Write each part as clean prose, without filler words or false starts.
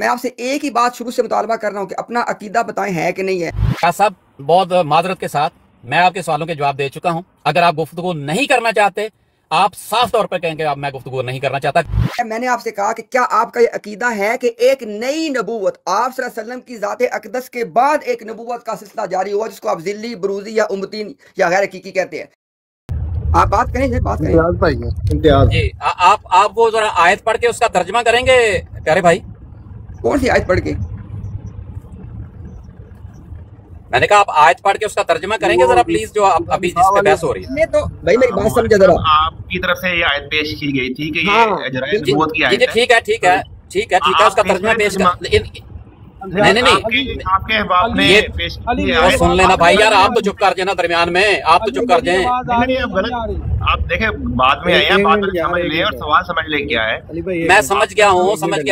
मैं आपसे एक ही बात शुरू से मुतालबा कर रहा हूँ कि अपना अकीदा बताएं है कि नहीं है। साहब बहुत माजरत के साथ मैं आपके सवालों के जवाब दे चुका हूँ। अगर आप गुफ्तगू नहीं करना चाहते, आप साफ तौर पर कहेंगे आप मैं गुफ्तगू नहीं करना चाहता। मैंने आपसे कहा कि क्या आपका ये अकीदा है कि एक नई नबूवत आप सल्लल्लाहु अलैहि वसल्लम की ज़ात अक़दस के बाद एक नबूवत का सिलसिला जारी हुआ जिसको आप ज़िल्ली, बरूज़ी या उम्मती या गैर हकीकी कहते हैं। आप बात करें, बात करें जी। आप वो जरा आयत पढ़ के उसका तर्जमा करेंगे प्यारे भाई। कौन सी आयत पढ़ के? मैंने कहा आप आयत पढ़ के उसका तर्जमा करेंगे जरा प्लीज, जो अभी जिस पे बहस हो रही है। तो भाई मेरी बात समझ जरा। आपकी तरफ से ये आयत पेश की गई थी कि ये जराए नबूवत की आयत है। ठीक है उसका तर्जमा पेश कर। नहीं आपके अहबाब ने पेश किया। सुन लेना भाई यार, आप तो चुप कर जाए ना दरमियान में, आप तो चुप कर जाए। आप देखे बाद में आए हैं, बात समझ ले और सवाल समझ ले क्या है। मैं समझ गया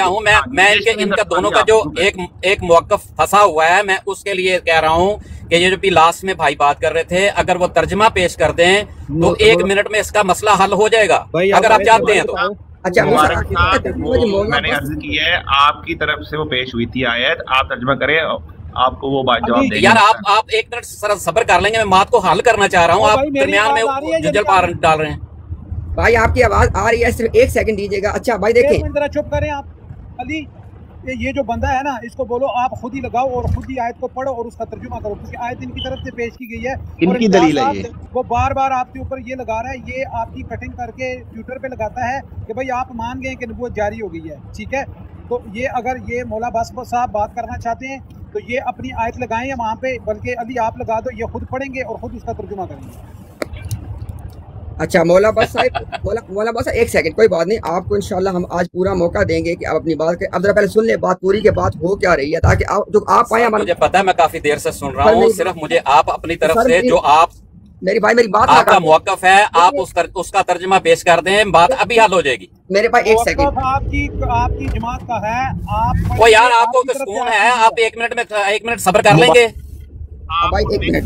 हूँ। मैं इनका दोनों का जो एक मौक़िफ़ फंसा हुआ है, मैं उसके लिए कह रहा हूँ कि ये जो भी लास्ट में भाई बात कर रहे थे, अगर वो तर्जमा पेश कर दें तो 1 मिनट में इसका मसला हल हो जाएगा, अगर आप चाहते हैं तो। अच्छा, मैंने अर्ज की है आपकी तरफ से वो पेश हुई थी आयत, आप तर्जुमा करें, आपको वो बात जवाब देंगे। यार आप 1 मिनट सब्र कर लेंगे, मैं बात को हल करना चाह रहा हूँ। आप दरमियान में जुजल पार डाल रहे हैं। भाई आपकी आवाज आ रही है, सिर्फ 1 सेकंड दीजिएगा। अच्छा भाई देखें, जरा चुप करें आप। अली ये जो बंदा है ना, इसको बोलो आप खुद ही लगाओ और खुद ही आयत को पढ़ो और उसका तर्जुमा करो, क्योंकि आयत इनकी तरफ से पेश की गई है। इनकी दलील है ये। वो बार बार आपके ऊपर ये लगा रहा है, ये आपकी कटिंग करके ट्विटर पे लगाता है कि भाई आप मान गए कि नबूवत जारी हो गई है, ठीक है। तो ये अगर ये मौला बस साहब बात करना चाहते हैं तो ये अपनी आयत लगाएं या वहाँ पे, बल्कि अली आप लगा दो, ये खुद पढ़ेंगे और खुद उसका तर्जुमा करेंगे। अच्छा मौला बस साहब, मौला बस 1 सेकंड, कोई बात नहीं, आपको इंशाल्लाह हम आज पूरा मौका देंगे कि आप अपनी बात के। अब जरा पहले सुन ले बात पूरी के बात हो क्या रही है, ताकि आप जो आप आए। मुझे पता है, मैं काफी देर से सुन रहा हूँ, सिर्फ मुझे आप अपनी तरफ से जो आप मेरी बात आपका मौक़िफ़ है, आप उसका तर्जुमा पेश कर दें, बात अभी हल हो जाएगी। मेरे पास 1 सेकंड आपकी जमात का है, आप वो यार आपको सुकून है, आप 1 मिनट सब्र कर लेंगे। भाई 1 मिनट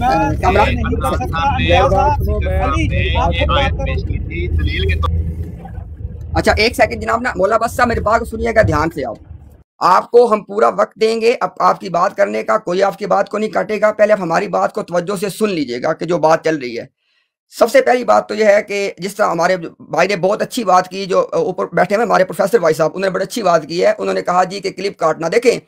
अच्छा 1 सेकंड जनाब ना, मौला बस साहब मेरी बात को सुनिएगा ध्यान से। आप आपको हम पूरा वक्त देंगे अब आपकी बात करने का, कोई आपकी बात को नहीं काटेगा। पहले आप हमारी बात को तवज्जो से सुन लीजिएगा कि जो बात चल रही है। सबसे पहली बात तो यह है कि जिस तरह हमारे भाई ने बहुत अच्छी बात की, जो ऊपर बैठे हुए हमारे प्रोफेसर भाई साहब, उन्होंने बड़ी अच्छी बात की है। उन्होंने कहा जी कि क्लिप काटना। देखें,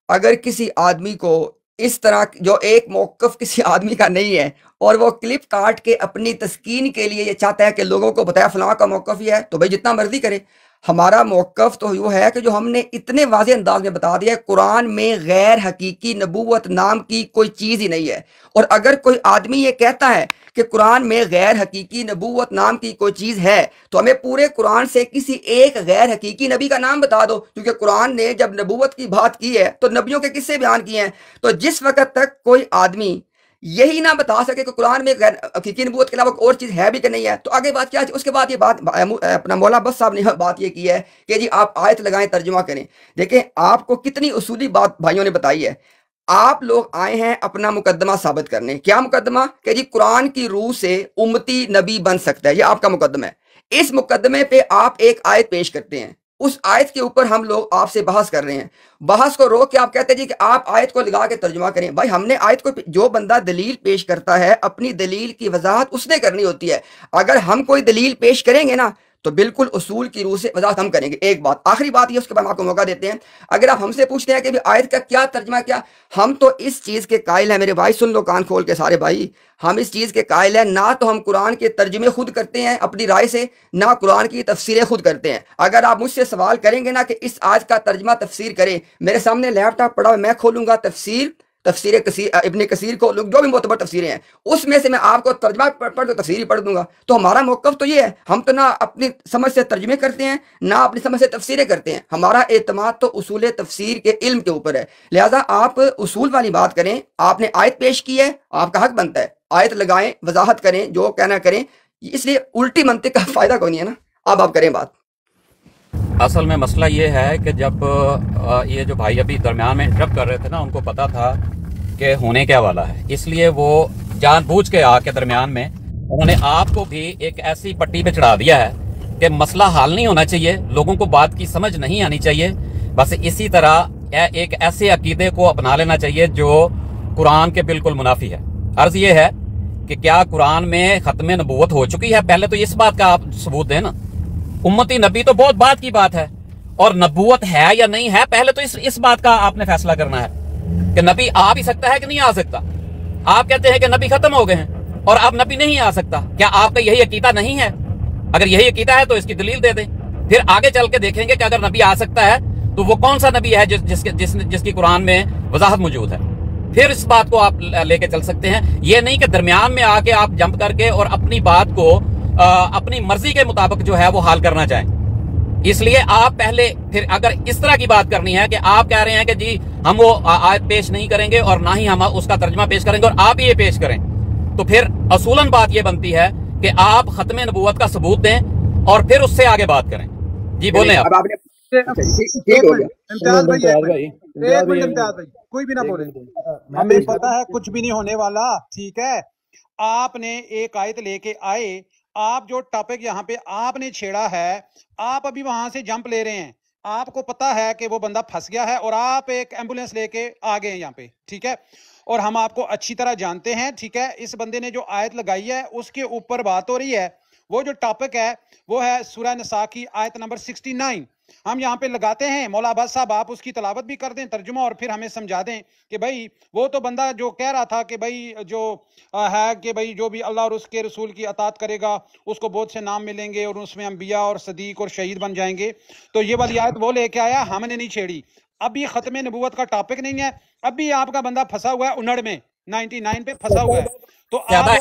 अगर किसी आदमी को इस तरह जो एक मौक़िफ़ किसी आदमी का नहीं है और वो क्लिप काट के अपनी तस्कीन के लिए ये चाहता है कि लोगों को बताया फलां का मौक़िफ़ ही है, तो भाई जितना मर्जी करे। हमारा मौक़िफ़ तो वो है कि जो हमने इतने वाज़ेह अंदाज में बता दिया है, कुरान में गैर हकीकी नबूवत नाम की कोई चीज़ ही नहीं है। और अगर कोई आदमी ये कहता है कि कुरान में गैर हकीकी नबूवत नाम की कोई चीज़ है, तो हमें पूरे कुरान से किसी एक गैर हकीकी नबी का नाम बता दो, क्योंकि कुरान ने जब नबूवत की बात की है तो नबियों के किस्से बयान किए हैं। तो जिस वक़्त तक कोई आदमी यही ना बता सके कि कुरान में गैर हकीकी नबूवत के अलावा और चीज़ है भी कि नहीं है, तो आगे बात क्या है। उसके बाद ये बात अपना मौला बस साहब ने बात ये की है कि जी आप आयत लगाएं, तर्जुमा करें। देखें, आपको कितनी उसूली बात भाइयों ने बताई है। आप लोग आए हैं अपना मुकदमा साबित करने। क्या मुकदमा? कि जी कुरान की रूह से उम्मती नबी बन सकता है, ये आपका मुकदमा है। इस मुकदमे पे आप एक आयत पेश करते हैं, उस आयत के ऊपर हम लोग आपसे बहस कर रहे हैं। बहस को रोक के आप कहते हैं जी कि आप आयत को लगा के तर्जुमा करें। भाई हमने आयत को, जो बंदा दलील पेश करता है अपनी दलील की वजाहत उसने करनी होती है। अगर हम कोई दलील पेश करेंगे ना तो बिल्कुल उसूल की रूह से वजाहत हम करेंगे। एक बात, आखिरी बात ये, उसके बाद आपको मौका देते हैं। अगर आप हमसे पूछते हैं कि आयत का क्या तर्जुमा, क्या हम तो इस चीज़ के कायल हैं। मेरे भाई सुन लो कान खोल के सारे भाई, हम इस चीज़ के कायल हैं, ना तो हम कुरान के तर्जुमे खुद करते हैं अपनी राय से, ना कुरान की तफसीरें खुद करते हैं। अगर आप मुझसे सवाल करेंगे ना कि इस आयत का तर्जुमा तफसीर करें, मेरे सामने लैपटॉप पड़ा हुआ, मैं खोलूंगा तफसीर इब्ने कसीर को, जो भी मोतबर तफसीरें हैं उसमें से मैं आपको तर्जुमा पढ़ दो, तफसीर ही पढ़ दूंगा। तो हमारा मौक़िफ़ तो ये है, हम तो ना अपनी समझ से तर्जुमे करते हैं ना अपनी समझ से तफसीरें करते हैं। हमारा एतमाद तो उसूल तफसीर के इल्म के ऊपर है। लिहाजा आप उसूल वाली बात करें। आपने आयत पेश की है, आपका हक बनता है, आयत लगाएं, वजाहत करें, जो कहना करें। इसलिए उल्टी मंतिक का फ़ायदा कोई नहीं है ना। अब आप करें बात। असल में मसला ये है कि जब ये जो भाई अभी दरमियान में इंटरप्ट कर रहे थे ना, उनको पता था कि होने क्या वाला है, इसलिए वो जानबूझ के आके दरमियान में उन्होंने आपको भी एक ऐसी पट्टी पे चढ़ा दिया है कि मसला हल नहीं होना चाहिए, लोगों को बात की समझ नहीं आनी चाहिए। बस इसी तरह एक ऐसे अकीदे को अपना लेना चाहिए जो कुरान के बिल्कुल मुनाफी है। अर्ज ये है कि क्या कुरान में खत्म नबूवत हो चुकी है? पहले तो इस बात का आप सबूत दें ना। उम्मती नबी तो बहुत बात की बात है, और नबूवत है या नहीं है पहले तो इस बात का आपने फैसला करना है कि नबी आ भी सकता है कि नहीं आ सकता। आप कहते हैं कि नबी खत्म हो गए हैं और अब नबी नहीं आ सकता। क्या आपका यही अकीदा नहीं है? अगर यही अकीदा है तो इसकी दलील दे दें, फिर आगे चल के देखेंगे कि अगर नबी आ सकता है तो वो कौन सा नबी है जिसकी कुरान में वजाहत मौजूद है। फिर इस बात को आप लेके चल सकते हैं। ये नहीं कि दरमियान में आके आप जंप करके और अपनी बात को अपनी मर्जी के मुताबिक जो है वो हाल करना चाहें। इसलिए आप पहले, फिर अगर इस तरह की बात करनी है कि आप कह रहे हैं कि जी हम वो आयत पेश नहीं करेंगे और ना ही हम उसका तर्जमा पेश करेंगे और आप ये पेश करें, तो फिर असूलन बात ये बनती है कि आप खत्म नबूवत का सबूत दें और फिर उससे आगे बात करें। जी बोलें आप। इम्तियाज भाई कोई भी ना बोले, हमें पता है कुछ भी नहीं होने वाला। ठीक है, आपने एक आयत लेके आए, आप जो टॉपिक यहाँ पे आपने छेड़ा है, आप अभी वहां से जंप ले रहे हैं। आपको पता है कि वो बंदा फंस गया है और आप एक एम्बुलेंस लेके आ गए हैं यहाँ पे। ठीक है, और हम आपको अच्छी तरह जानते हैं। ठीक है, इस बंदे ने जो आयत लगाई है उसके ऊपर बात हो रही है। वो जो टॉपिक है वो है सूरह निसा की आयत नंबर 69। हम यहाँ पे लगाते हैं। मौला अब्बास साहब आप उसकी तलावत भी कर दें, तर्जुमा, और फिर हमें समझा दें कि भाई वो तो बंदा जो कह रहा था कि भाई जो है कि भाई जो भी अल्लाह और उसके रसूल की अतात करेगा उसको बहुत से नाम मिलेंगे और उसमें अंबिया और सदीक और शहीद बन जाएंगे। तो ये वाली आयत वो लेके आया, हमने नहीं छेड़ी। अभी खत्म नबूवत का टॉपिक नहीं है, अभी आपका बंदा फंसा हुआ है उन्नड़ में, 99 पे फंसा हुआ है। तो आपने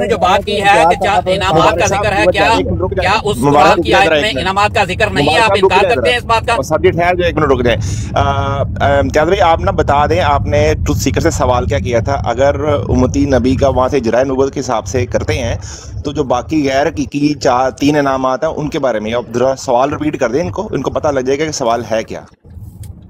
जो बात की है कि इनामात का जिक्र है, क्या उस कुरान की आयत में इनामात का जिक्र नहीं है? आप इनकार करते हैं इस बात का? सब्जेक्ट है जो, एक मिनट रुक जाए। इम्तियाज भाई आप ना बता दें, आपने ट्रुथ सीकर से सवाल क्या किया था? अगर उम्मती नबी का वहाँ से इजराय नबूवत के हिसाब से करते हैं तो जो बाकी गैर हकीकी 3 इनामात हैं उनके बारे में आप जरा सवाल रिपीट कर दें, इनको पता लग जाएगा कि सवाल है क्या।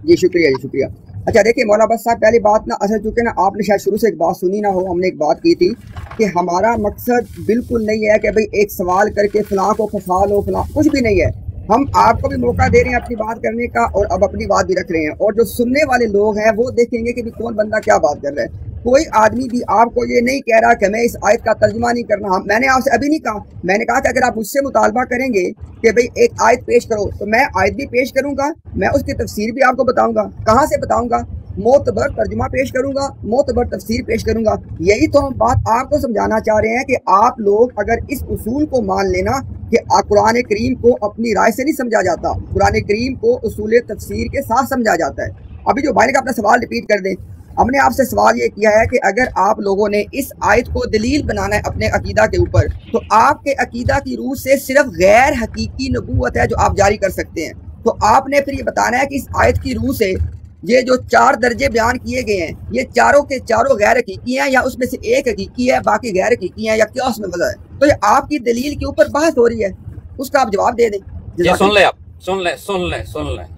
जी शुक्रिया, जी शुक्रिया। अच्छा देखिए मौलाना अब्बास साहब, पहली बात ना, असल चूँकि ना आपने शायद शुरू से एक बात सुनी ना हो, हमने एक बात की थी कि हमारा मकसद बिल्कुल नहीं है कि भाई एक सवाल करके फलां को फंसा लो, फलां, कुछ भी नहीं है। हम आपको भी मौका दे रहे हैं अपनी बात करने का और अब अपनी बात भी रख रहे हैं, और जो सुनने वाले लोग हैं वो देखेंगे कि भी कौन बंदा क्या बात कर रहा है। कोई आदमी भी आपको ये नहीं कह रहा कि मैं इस आयत का तर्जुमा नहीं करना। मैंने आपसे अभी नहीं कहा, मैंने कहा कि अगर आप मुझसे मुतालबा करेंगे कि भाई एक आयत पेश करो तो मैं आयत भी पेश करूंगा, मैं उसकी तफसीर भी आपको बताऊंगा। कहाँ से बताऊंगा? मोतबर तर्जुमा पेश करूंगा, मोतबर तफसीर पेश करूंगा। यही तो हम बात आपको समझाना चाह रहे हैं कि आप लोग अगर इस उसूल को मान लेना कि कुरान करीम को अपनी राय से नहीं समझा जाता, कुरान करीम को उसूल तफसीर के साथ समझा जाता है। अभी जो भाई ने अपना सवाल रिपीट कर दें, हमने आपसे सवाल ये किया है कि अगर आप लोगों ने इस आयत को दलील बनाना है अपने अकीदा के ऊपर, तो आपके अकीदा की रूह से सिर्फ गैर हकीकी नबूवत है जो आप जारी कर सकते हैं। तो आपने फिर ये बताना है कि इस आयत की रूह से ये जो 4 दर्जे बयान किए गए हैं, ये चारों के चारों गैर हकीकी हैं या उसमें से एक हकीकी है, बाकी गैर हकीकी हैं, या क्या उसमें वजह है? तो ये आपकी दलील के ऊपर बहस हो रही है, उसका आप जवाब दे दें।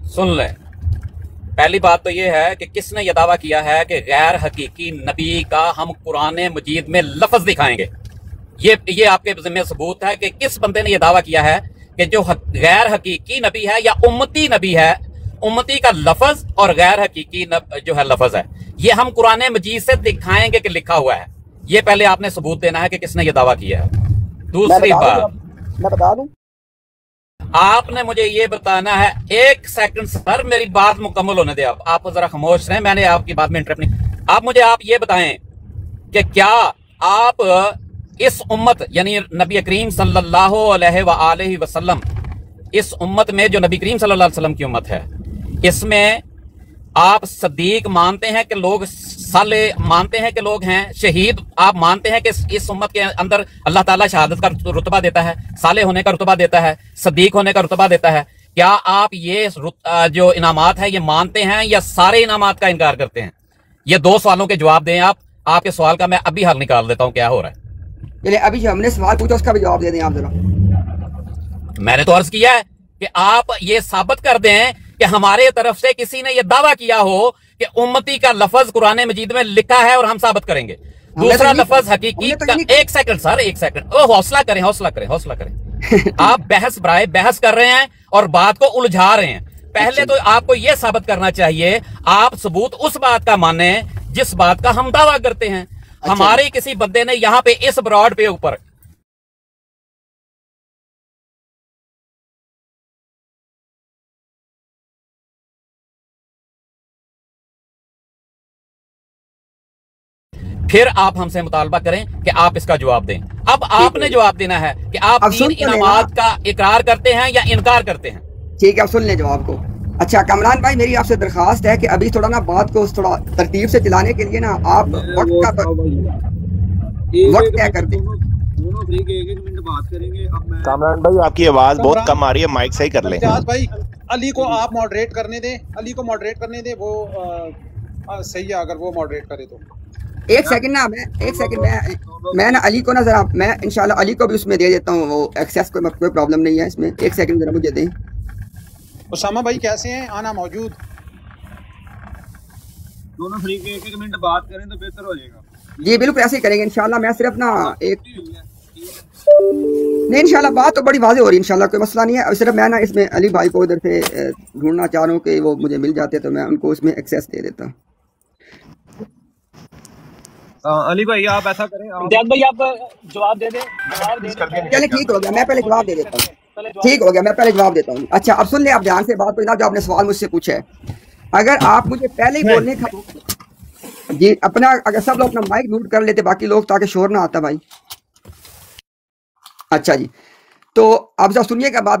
सुन ले। पहली बात तो ये है कि किसने ये दावा किया है कि गैर हकीकी नबी का हम कुरान मजीद में लफ्ज दिखाएंगे? ये आपके जिम्मे सबूत है कि किस बंदे ने यह दावा किया है कि जो गैर हकीकी नबी है या उम्मती नबी है, उम्मती का लफ्ज और गैर हकीकी जो है लफ्ज है, ये हम कुरान मजीद से दिखाएंगे कि लिखा हुआ है। ये पहले आपने सबूत देना है कि किसने ये दावा किया है। दूसरी बात, मैं बता दूं, आपने मुझे ये बताना है। 1 सेकंड सर, मेरी बात मुकम्मल होने दे। आप जरा खामोश रहें, मैंने आपकी बात में इंटरप्ट नहीं। आप ये बताएं कि क्या आप इस उम्मत यानी नबी करीम सल्लल्लाहु अलैहि वसल्लम, इस उम्मत में जो नबी करीम सल्लल्लाहु अलैहि वसल्लम की उम्मत है, इसमें आप सदीक मानते हैं कि लोग, साले मानते हैं कि लोग हैं, शहीद आप मानते हैं कि इस उम्मत के अंदर अल्लाह ताला शहादत का रुतबा देता है, साले होने का रुतबा देता है, सदीक होने का रुतबा देता है? क्या आप ये जो इनामात है ये मानते हैं या सारे इनामात का इनकार करते हैं? ये 2 सवालों के जवाब दें आप। आपके सवाल का मैं अभी हल निकाल देता हूं क्या हो रहा है। चलिए अभी जो हमने सवाल पूछा उसका भी जवाब दे दें आप जरा। मैंने तो अर्ज किया है कि आप ये साबित कर दें कि हमारे तरफ से किसी ने यह दावा किया हो कि उम्मती का लफ्ज कुरान मजीद में लिखा है, और हम साबित करेंगे। दूसरा लफ्ज हकीकी का। 1 सेकंड सर, 1 सेकंड, हौसला करें। आप बहस कर रहे हैं और बात को उलझा रहे हैं। पहले तो आपको यह साबित करना चाहिए, आप सबूत उस बात का माने जिस बात का हम दावा करते हैं। हमारे किसी बंदे ने यहां पे इस ब्रॉड पे ऊपर फिर आप हमसे मुतालबा करें कि आप इसका जवाब दें। अब आपने जवाब देना है कि आप 3 इनामात का इकरार करते हैं या इनकार करते हैं। ठीक है, अब सुन लें जवाब को। अच्छा कामरान भाई, मेरी आपसे दरखास्त है कि अभी थोड़ा ना बात को थोड़ा तरतीब से चलाने के लिए ना आप वक्त क्या कर दें। मिनट बात करेंगे। अब मैं कामरान भाई आपकी आवाज बहुत कम आ रही है, माइक सही कर लें। भाई अली को आप मॉडरेट करने दें, अली को मॉडरेट करने दें, वो सही है अगर वो मॉडरेट करे तो। एक सेकंड ना, मैं ना अली को ना जरा, मैं इंशाल्लाह अली को भी उसमें दे देता हूँ वो एक्सेस, कोई प्रॉब्लम नहीं है इसमें। एक सेकंड जरा मुझे दें। उसामा भाई कैसे हैं? आना मौजूद। दोनों फ्री के 1-1 मिनट बात करें तो बेहतर हो जाएगा। जी बिल्कुल ऐसे ही करेंगे इंशाल्लाह। मैं सिर्फ ना एक नहीं, इंशाल्लाह बात तो बड़ी वाज़ेह हो रही है, इंशाल्लाह कोई मसला नहीं है। अब सिर्फ मैं ना इसमें अली भाई को इधर से ढूंढना चाह रहा हूँ कि वो मुझे मिल जाते तो मैं उनको उसमें एक्सेस दे देता। अली भाई आप ऐसा करें, इम्तियाज भाई आप जवाब दे दें। चले ठीक हो गया, मैं पहले जवाब दे देता हूँ। ठीक हो गया, मैं पहले जवाब देता हूँ। अच्छा अब सुन ले, आप ध्यान से बात को, जो आपने सवाल मुझसे पूछा है, अगर आप मुझे पहले ही बोलने का जी अपना, अगर सब लोग अपना माइक म्यूट कर लेते बाकी लोग, ताकि शोर ना आता भाई। अच्छा जी, तो अब जब सुनिएगा बात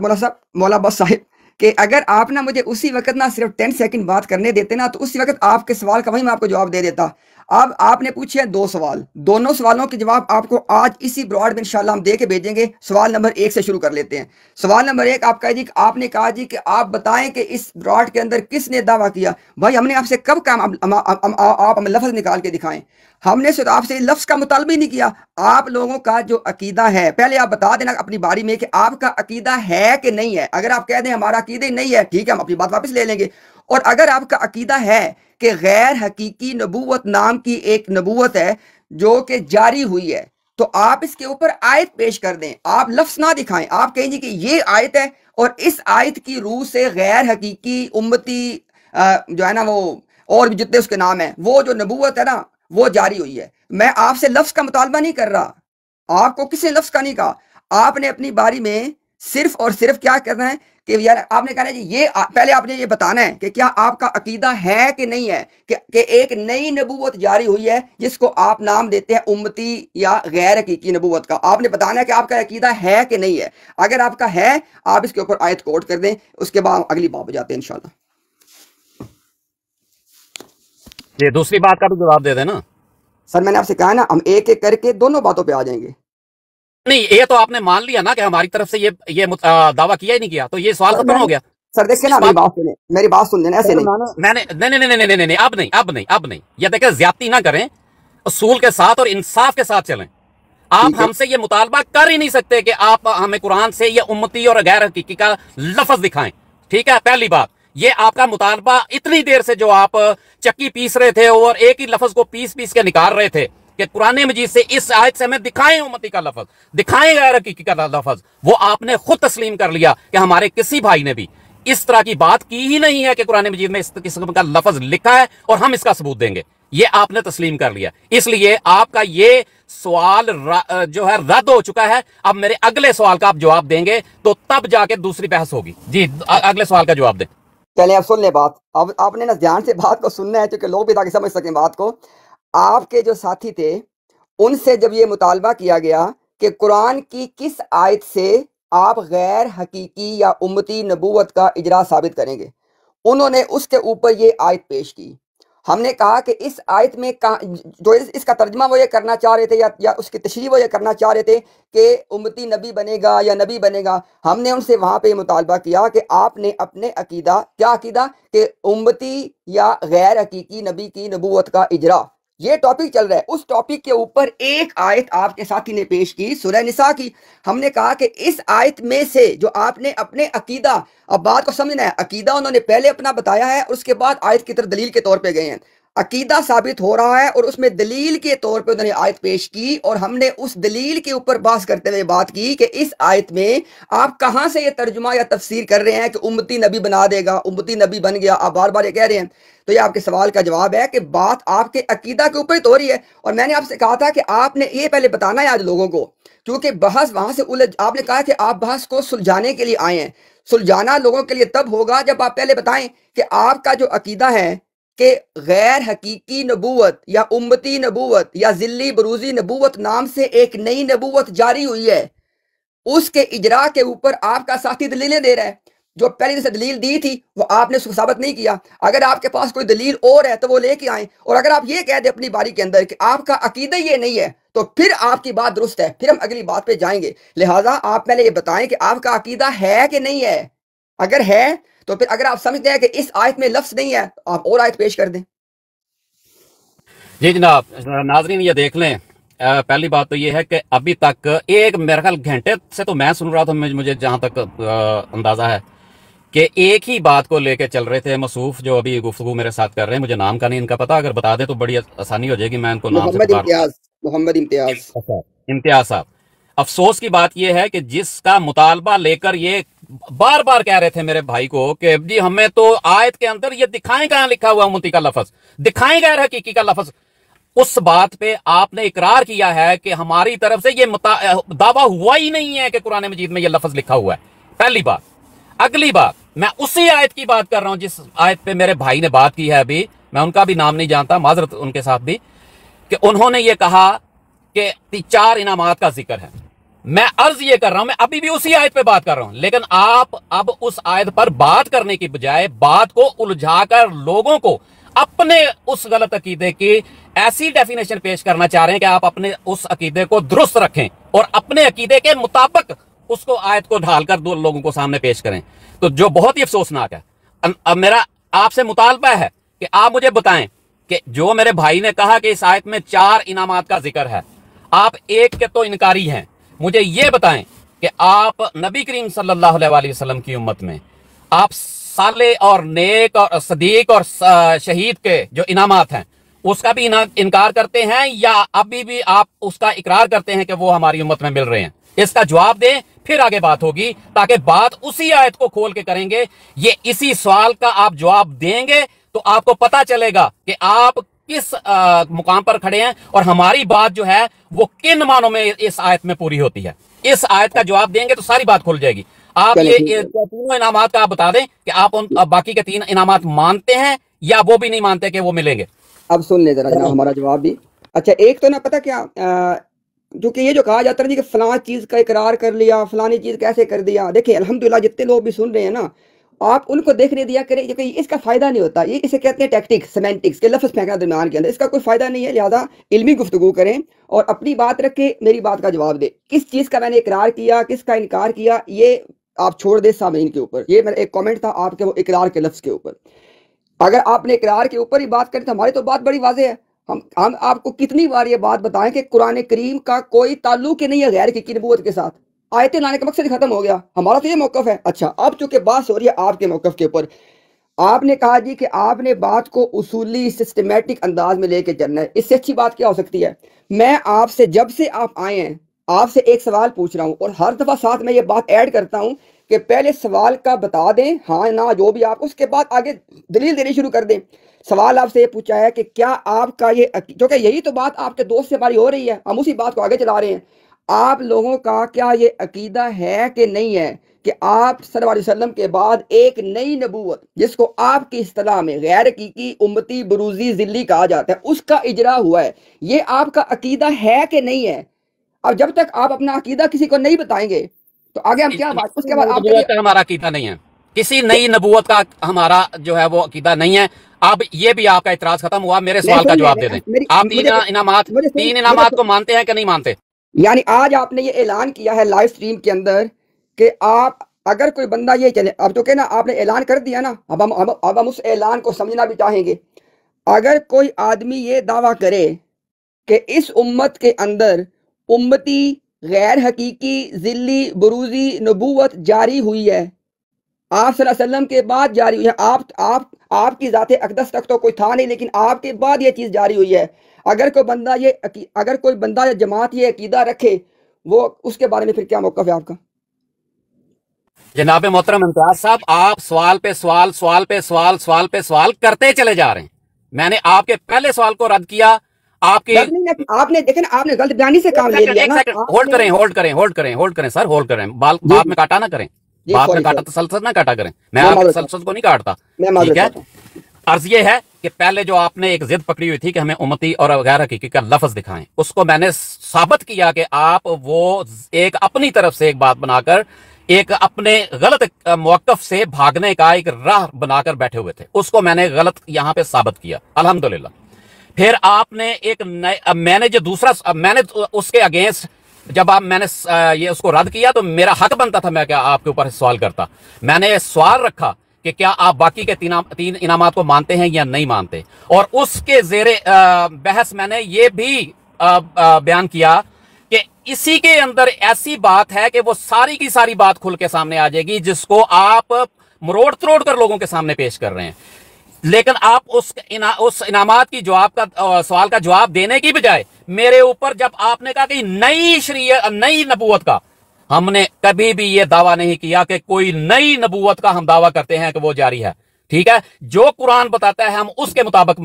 मौला बस साहिब, कि अगर आप ना मुझे उसी वक्त ना सिर्फ 10 सेकंड बात करने देते ना, तो उसी वक्त आपके सवाल का वही मैं आपको जवाब दे देता। अब आपने पूछे हैं 2 सवाल, दोनों सवालों के जवाब आपको आज इसी ब्रॉड में इंशाल्लाह हम दे के भेजेंगे। सवाल नंबर 1 से शुरू कर लेते हैं। सवाल नंबर 1 आपका जी, आपने कहा जी कि आप बताएं कि इस ब्रॉड के अंदर किसने दावा किया। भाई हमने आपसे कब कहा आप हमें लफ्ज़ निकाल के दिखाएं। हमने सिर्फ आपसे लफ्ज़ का मुतालबा ही नहीं किया। आप लोगों का जो अकीदा है, पहले आप बता देना अपनी बारी में कि आपका अकीदा है कि नहीं है। अगर आप कह दें हमारा अकीदा ही नहीं है, ठीक है, हम अपनी बात वापस ले लेंगे। और अगर आपका अकीदा है कि गैर हकीकी नबूवत नाम की एक नबूवत है जो कि जारी हुई है, तो आप इसके ऊपर आयत पेश कर दें। आप लफ्ज़ ना दिखाएं, आप कहेंगे कि ये आयत है और इस आयत की रूह से गैर हकीकी उम्मती जो है ना, वो और भी जितने उसके नाम है, वो जो नबूवत है ना, वो जारी हुई है। मैं आपसे लफ्ज़ का मुतालबा नहीं कर रहा, आपको किसी लफ्ज़ का नहीं कहा। आपने अपनी बारी में सिर्फ और सिर्फ क्या करना है कि यार आपने कहना है जी ये पहले आपने ये बताना है कि क्या आपका अकीदा है कि नहीं है कि एक नई नबूवत जारी हुई है जिसको आप नाम देते हैं उम्मती या गैर हकीकी नबूवत का। आपने बताना है कि आपका अकीदा है कि नहीं है। अगर आपका है, आप इसके ऊपर आयत कोट कर दें, उसके बाद अगली बात हो जाते हैं इंशाल्लाह। ये दूसरी बात का भी जवाब दे देना। सर मैंने आपसे कहा ना, हम एक एक करके दोनों बातों पे आ जाएंगे। नहीं, ये तो आपने मान लिया ना कि हमारी तरफ से ये दावा किया ही नहीं किया, तो ये सवाल खत्म हो गया। सर देखिए ना, मेरी बात सुन लेना, ऐसे नहीं। मैंने नहीं, अब नहीं, ये देखिए ज्यादती ना करें, उसूल के साथ और इंसाफ के साथ चलें। आप हमसे ये मुतालबा कर ही नहीं सकते कि आप हमें कुरान से ये उम्मती और गैर हकीकी का लफ्ज दिखाएं। ठीक है, पहली बात ये आपका मुतालबा इतनी देर से जो आप चक्की पीस रहे थे और एक ही लफ्ज को पीस पीस के निकाल रहे थे कि कुरान मजीद से इस आयत से हमें दिखाएं उम्मती का लफ्ज, दिखाएं गैर हकीकी का लफ्ज, वो आपने खुद तस्लीम कर लिया कि हमारे किसी भाई ने भी इस तरह की बात की ही नहीं है कि कुरान मजीद में इस किस्म का लफ्ज लिखा है और हम इसका सबूत देंगे। ये आपने तस्लीम कर लिया, इसलिए आपका ये सवाल जो है रद्द हो चुका है। अब मेरे अगले सवाल का आप जवाब देंगे तो तब जाके दूसरी बहस होगी। जी अगले सवाल का जवाब दें। चलिए अब सुन ले बात। अब आपने ना ध्यान से बात को सुनना है क्योंकि लोग भी ताकि समझ सकें बात को। आपके जो साथी थे उनसे जब ये मुतालबा किया गया कि कुरान की किस आयत से आप गैर हकीकी या उम्मती नबूवत का इजरा साबित करेंगे, उन्होंने उसके ऊपर ये आयत पेश की। हमने कहा कि इस आयत में जो इसका तर्जमा वो ये करना चाह रहे थे या उसकी तशरीह वो ये करना चाह रहे थे कि उम्मती नबी बनेगा या नबी बनेगा। हमने उनसे वहाँ पे मुतालबा किया कि आपने अपने अकीदा, क्या अकीदा, कि उम्मती या गैर हकीकी नबी की नबूवत का इजरा, ये टॉपिक चल रहा है। उस टॉपिक के ऊपर एक आयत आपके साथी ने पेश की, सूरह निसा की। हमने कहा कि इस आयत में से जो आपने अपने अकीदा, अब बात को समझना है, अकीदा उन्होंने पहले अपना बताया है और उसके बाद आयत की तरफ दलील के तौर पे गए हैं। अकीदा साबित हो रहा है और उसमें दलील के तौर पे उन्होंने आयत पेश की और हमने उस दलील के ऊपर बात करते हुए बात की कि इस आयत में आप कहां से ये तर्जुमा या तफसीर कर रहे हैं कि उम्मती नबी बना देगा, उम्मती नबी बन गया, आप बार बार ये कह रहे हैं। तो ये आपके सवाल का जवाब है कि बात आपके अकीदा के ऊपर ही तो हो रही है। और मैंने आपसे कहा था कि आपने ये पहले बताना है आज लोगों को, क्योंकि बहस वहां से उलझ, आपने कहा कि आप बहस को सुलझाने के लिए आए हैं। सुलझाना लोगों के लिए तब होगा जब आप पहले बताएं कि आपका जो अकीदा है कि गैर हकीकी नबूवत या उम्मती नबूवत या जिल्ली बरूजी नबूवत नाम से एक नई नबूवत जारी हुई है, उसके इजरा के ऊपर आपका साथी दलीलें दे रहा है। जो पहले से दलील दी थी वो आपने उसको साबित नहीं किया। अगर आपके पास कोई दलील और है तो वो लेके आए। और अगर आप ये कह दे अपनी बारी के अंदर कि आपका अकीदा ये नहीं है, तो फिर आपकी बात दुरुस्त है, फिर हम अगली बात पे जाएंगे। लिहाजा आप पहले ये बताएं कि आपका अकीदा है कि नहीं है। अगर है तो फिर अगर आप समझते हैं कि इस आयत में लफ्ज नहीं है तो आप और आयत पेश कर दें। जी जनाब, नाजरीन ये देख लें, पहली बात तो ये है कि अभी तक एक मेरे ख्याल घंटे से तो मैं सुन रहा था, मुझे जहां तक अंदाजा है कि एक ही बात को लेके चल रहे थे। मसूफ जो अभी गुफ्तगू मेरे साथ कर रहे हैं, मुझे नाम का नहीं इनका पता, अगर बता दें तो बड़ी आसानी हो जाएगी, मैं इनको नाम से मोहम्मद इम्तियाज साहब। अफसोस की बात यह है कि जिसका मुतालबा लेकर ये बार बार कह रहे थे मेरे भाई को कि जी हमें तो आयत के अंदर ये दिखाएं कहां लिखा हुआ उम्मती का लफ्ज, दिखाएं गैर हकीकी का लफ्ज। उस बात पे आपने इकरार किया है कि हमारी तरफ से ये दावा हुआ ही नहीं है कि कुरान मजीद में ये लफ्ज लिखा हुआ है, पहली बात। अगली बात, मैं उसी आयत की बात कर रहा हूं जिस आयत पे मेरे भाई ने बात की है, अभी मैं उनका भी नाम नहीं जानता, माजरत उनके साथ भी, कि उन्होंने ये कहा कि 4 इनामात का जिक्र है। मैं अर्ज ये कर रहा हूं, मैं अभी भी उसी आयत पे बात कर रहा हूं, लेकिन आप अब उस आयत पर बात करने की बजाय बात को उलझाकर लोगों को अपने उस गलत अकीदे की ऐसी डेफिनेशन पेश करना चाह रहे हैं कि आप अपने उस अकीदे को दुरुस्त रखें और अपने अकीदे के मुताबिक उसको आयत को ढालकर दो लोगों को सामने पेश करें, तो जो बहुत ही अफसोसनाक है। अब मेरा आपसे मुतालबा है कि आप मुझे बताएं कि जो मेरे भाई ने कहा कि इस आयत में 4 इनामात का जिक्र है, आप एक के तो इनकारी हैं। मुझे यह बताएं कि आप नबी करीम सल्लल्लाहु अलैहि वसल्लम की उम्मत में आप साले और नेक और सदीक और शहीद के जो इनामात हैं उसका भी इनकार करते हैं, या अभी भी आप उसका इकरार करते हैं कि वो हमारी उम्मत में मिल रहे हैं? इसका जवाब दें, फिर आगे बात होगी, ताकि बात उसी आयत को खोल के करेंगे। ये इसी सवाल का आप जवाब देंगे तो आपको पता चलेगा कि आप किस मुकाम पर खड़े हैं और हमारी बात जो है वो किन मानों में इस आयत में पूरी होती है। इस आयत का जवाब देंगे तो सारी बात खुल जाएगी। आप ये तीनों इनामात का आप बता दें कि आप उन बाकी के 3 इनामात मानते हैं या वो भी नहीं मानते कि वो मिलेंगे। अब सुन ले जरा जनाब हमारा जवाब भी। अच्छा, एक तो ना पता क्या, क्योंकि ये जो कहा जाता है कि फलां चीज का इकरार कर लिया, फलानी चीज कैसे कर दिया। देखिए अल्हम्दुलिल्लाह जितने लोग भी सुन रहे हैं ना, आप उनको देखने दिया करें, क्योंकि इसका फायदा नहीं होता। ये इसे कहते हैं टैक्टिक्स, सेमेंटिक्स के लफ्ज फेंकना दरमियान के अंदर, इसका कोई फायदा नहीं है। लिहाजा इल्मी गुफ्तगू करें और अपनी बात रखें, मेरी बात का जवाब दे। किस चीज का मैंने इकरार किया, किसका इनकार किया, ये आप छोड़ दे सामीन के ऊपर। ये मेरा एक कमेंट था आपके वो इकरार के लफ्ज के ऊपर। अगर आपने इकरार के ऊपर ही बात करी तो हमारी तो बात बड़ी वाज़ेह है। हम आपको कितनी बार ये बात बताएं कि कुरान करीम का कोई ताल्लुक ही नहीं है गैर की नबूवत के साथ। आयतें लाने का मकसद खत्म हो गया, हमारा तो ये मौकफ है। अच्छा, अब चूंकि बात हो रही है आपके मौकफ के ऊपर, आपने कहा जी कि आपने बात को उसूली सिस्टमेटिक अंदाज में लेके चलना है। इससे अच्छी बात क्या हो सकती है? मैं आपसे जब से आप आए हैं आपसे एक सवाल पूछ रहा हूं और हर दफा साथ में ये बात ऐड करता हूं कि पहले सवाल का बता दें, हाँ ना जो भी आप, उसके बाद आगे दलील देनी शुरू कर दें। सवाल आपसे ये पूछा है कि क्या आपका ये, क्योंकि यही तो बात आपके दोस्त से हमारी हो रही है, हम उसी बात को आगे चला रहे हैं। आप लोगों का क्या ये अकीदा है कि नहीं है कि आप सल्लल्लाहु अलैहि वसल्लम के बाद एक नई नबूवत, जिसको आपकी इस्तिलाह में गैर हकीकी उम्मती बरूजी जिल्ली कहा जाता है, उसका इजरा हुआ है? ये आपका अकीदा है कि नहीं है? अब जब तक आप अपना अकीदा किसी को नहीं बताएंगे तो आगे हम क्या बात, उसके बाद आप हमारा अकीदा नहीं है, किसी नई नबूवत का हमारा जो है वो अकीदा नहीं है। अब ये भी आपका इतराज खत्म हुआ, मेरे सवाल का जवाब दे दें। आप 3 इनामात को मानते हैं कि नहीं मानते? यानी आज आपने ये ऐलान किया है लाइव स्ट्रीम के अंदर कि आप, अगर कोई बंदा ये चले, अब तो कहना आपने ऐलान कर दिया ना, अब हम उस ऐलान को समझना भी चाहेंगे। अगर कोई आदमी ये दावा करे कि इस उम्मत के अंदर उम्मती गैर हकीकी जिल्ली बरूजी नबूवत जारी हुई है, आप सल्लल्लाहु अलैहि वसल्लम के बाद जारी हुई है। आपकी ज़ाते अक़दस तक तो कोई था नहीं, लेकिन आपके बाद ये चीज़ जारी हुई है। अगर कोई बंदा या जमात ये अकीदा रखे, वो उसके बारे में फिर क्या मौक़िफ़ है आपका? जनाब मोहतरम इम्तियाज साहब, आप सवाल पे सवाल, सवाल पे सवाल, सवाल पे सवाल करते चले जा रहे हैं। मैंने आपके पहले सवाल को रद्द किया। आपने देखे ना, आपने गलत बयानी से काम ले लिया ना। होल्ड करें सर, होल्ड करें। बात में काटा ना करें, बात में काटा तो सलसत ना काटा करें। मैं आपके सलसत को नहीं काटता, ठीक है। अर्ज ये है कि पहले जो आपने एक जिद पकड़ी हुई थी कि हमें उम्मती और गैर हकीकी का लफ्ज दिखाएं, उसको मैंने साबित किया कि आप वो एक अपनी तरफ से एक बात बनाकर एक अपने गलत मौक़िफ़ से भागने का एक राह बनाकर बैठे हुए थे। उसको मैंने गलत यहां पे साबित किया, अल्हम्दुलिल्लाह। फिर आपने मैंने उसके अगेंस्ट जब मैंने ये उसको रद्द किया, तो मेरा हक बनता था मैं क्या आपके ऊपर सवाल करता। मैंने सवाल रखा कि क्या आप बाकी के तीन इनामात को मानते हैं या नहीं मानते, और उसके ज़ेरे बहस मैंने ये भी बयान किया कि इसी के अंदर ऐसी बात है कि वो सारी की सारी बात खुल के सामने आ जाएगी, जिसको आप मरोड़ तरोड़ कर लोगों के सामने पेश कर रहे हैं। लेकिन आप उस इनामात की सवाल का जवाब देने की बजाय मेरे ऊपर जब आपने कहा कि नई नबूवत का, हमने कभी भी ये दावा नहीं किया कि कोई नई नबूवत का हम दावा करते हैं कि वो जारी है, ठीक है। जो कुरान बताता है हम उसके मुताबिक